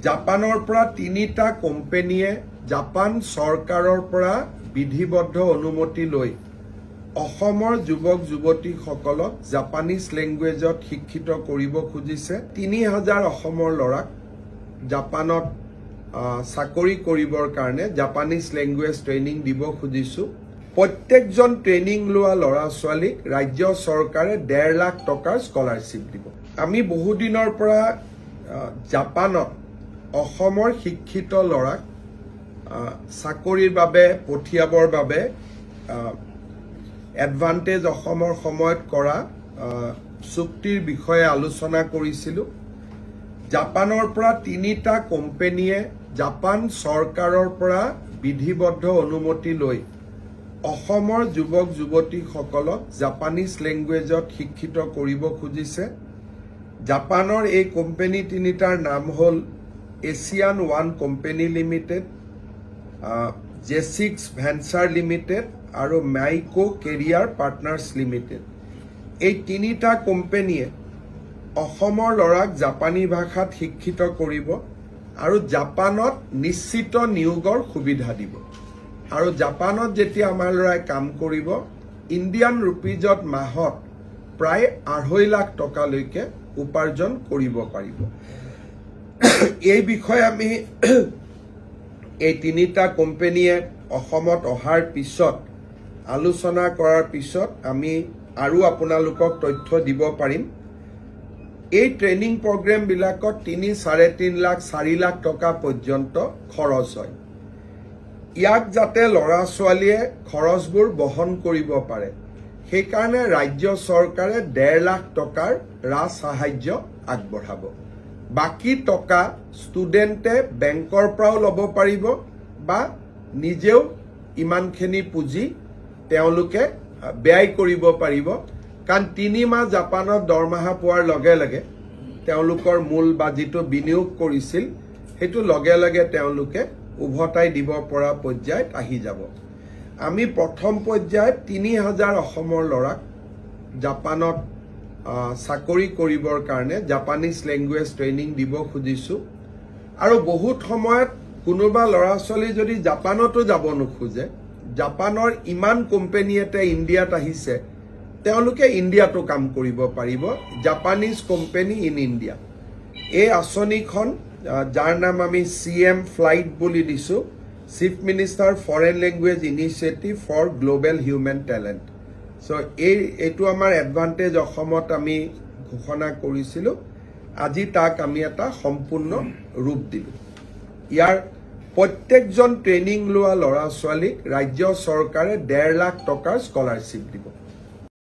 জাপানৰ পৰা তিনিটা কোম্পানীয়ে জাপান চৰকাৰৰ পৰা বিধিবদ্ধ অনুমতি লৈ অসমৰ যুৱক যুৱতীসকলক জাপানীজ লেংগুৱেজত শিক্ষিত কৰিব খুজিছে। 3000 অসমৰ ল'ৰাক জাপানত চাকৰি কৰিবৰ কাৰণে জাপানীজ লেংগুৱেজ ট্ৰেইনিং দিব খুজিছো। প্ৰত্যেকজন ট্ৰেইনিং লোৱা ল'ৰা ছোৱালীক ৰাজ্য চৰকাৰে 1.5 লাখ টকাৰ স্কলাৰশ্বিপ দিব। আমি বহু দিনৰ পৰা জাপানত অসমৰ শিক্ষিত ল'ৰাক চাকৰিৰ বাবে পঠিয়াবৰ বাবে এডভান্টেজ অসমৰ সময়ত কৰা চুক্তিৰ বিষয়ে আলোচনা কৰিছিলোঁ। জাপানৰ পৰা তিনিটা কোম্পানীয়ে জাপান চৰকাৰৰ পৰা বিধিবদ্ধ অনুমতি লৈ অসমৰ যুৱক যুৱতীসকলক জাপানীজ লেংগুৱেজত শিক্ষিত কৰিব খুজিছে। জাপানৰ এই কোম্পানী তিনিটাৰ নাম হ'ল Asian one company limited, J6 venture limited আৰু মাইকো কেৰিয়াৰ পাৰ্টনাৰ্ছ লিমিটেড। এই তিনিটা কোম্পানীয়ে অসমৰ ল'ৰাক জাপানী ভাষাত শিক্ষিত কৰিব আৰু জাপানত নিশ্চিত নিয়োগৰ সুবিধা দিব। আৰু জাপানত যেতিয়া আমাৰ ল'ৰাই কাম কৰিব ইণ্ডিয়ান ৰুপিজত মাহত প্ৰায় 2.5 লাখ টকালৈকে উপাৰ্জন কৰিব পাৰিব। এই বিষয়ে আমি এই তিনিটা কোম্পানীয়ে অসমত অহাৰ পিছত আলোচনা কৰাৰ পিছত আমি আৰু আপোনালোকক তথ্য দিব পাৰিম। এই ট্ৰেইনিং প্ৰগ্ৰেমবিলাকত 3-3.5 লাখ 4 লাখ টকা পৰ্যন্ত খৰচ হয়। ইয়াক যাতে ল'ৰা ছোৱালীয়ে খৰচবোৰ বহন কৰিব পাৰে সেইকাৰণে ৰাজ্য চৰকাৰে 1.5 লাখ টকাৰ ৰাজ সাহায্য আগবঢ়াব। বাকি টকা ষ্টুডেণ্টে বেংকৰ পৰাও ল'ব পাৰিব বা নিজেও ইমানখিনি পুঁজি তেওঁলোকে ব্যয় কৰিব পাৰিব। কাৰণ 3 মাহ জাপানত দৰমহা পোৱাৰ লগে লগে তেওঁলোকৰ মূল বা যিটো বিনিয়োগ কৰিছিল সেইটো লগে লগে তেওঁলোকে উভতাই দিব পৰা পৰ্যায়ত আহি যাব। আমি প্ৰথম পৰ্যায়ত 3000 অসমৰ ল'ৰাক জাপানত চাকৰি কৰিবৰ কাৰণে জাপানীজ লেংগুৱেজ ট্ৰেইনিং দিব খুজিছো। আৰু বহুত সময়ত কোনোবা ল'ৰা ছোৱালী যদি জাপানতো যাব নোখোজে, জাপানৰ ইমান কোম্পানী এটা ইণ্ডিয়াত আহিছে তেওঁলোকে ইণ্ডিয়াতো কাম কৰিব পাৰিব। জাপানীজ কোম্পানী ইন ইণ্ডিয়া এই আঁচনিখন যাৰ নাম আমি CM ফ্লাইট বুলি দিছো, chief minister foreign language initiative for global human talent. এইটো আমাৰ এডভান্টেজ অসমত আমি ঘোষণা কৰিছিলোঁ। আজি তাক আমি এটা সম্পূৰ্ণ ৰূপ দিলোঁ। ইয়াৰ প্ৰত্যেকজন ট্ৰেইনিং লোৱা ল'ৰা ছোৱালীক ৰাজ্য চৰকাৰে 1.5 লাখ টকাৰ স্কলাৰশ্বিপ দিব।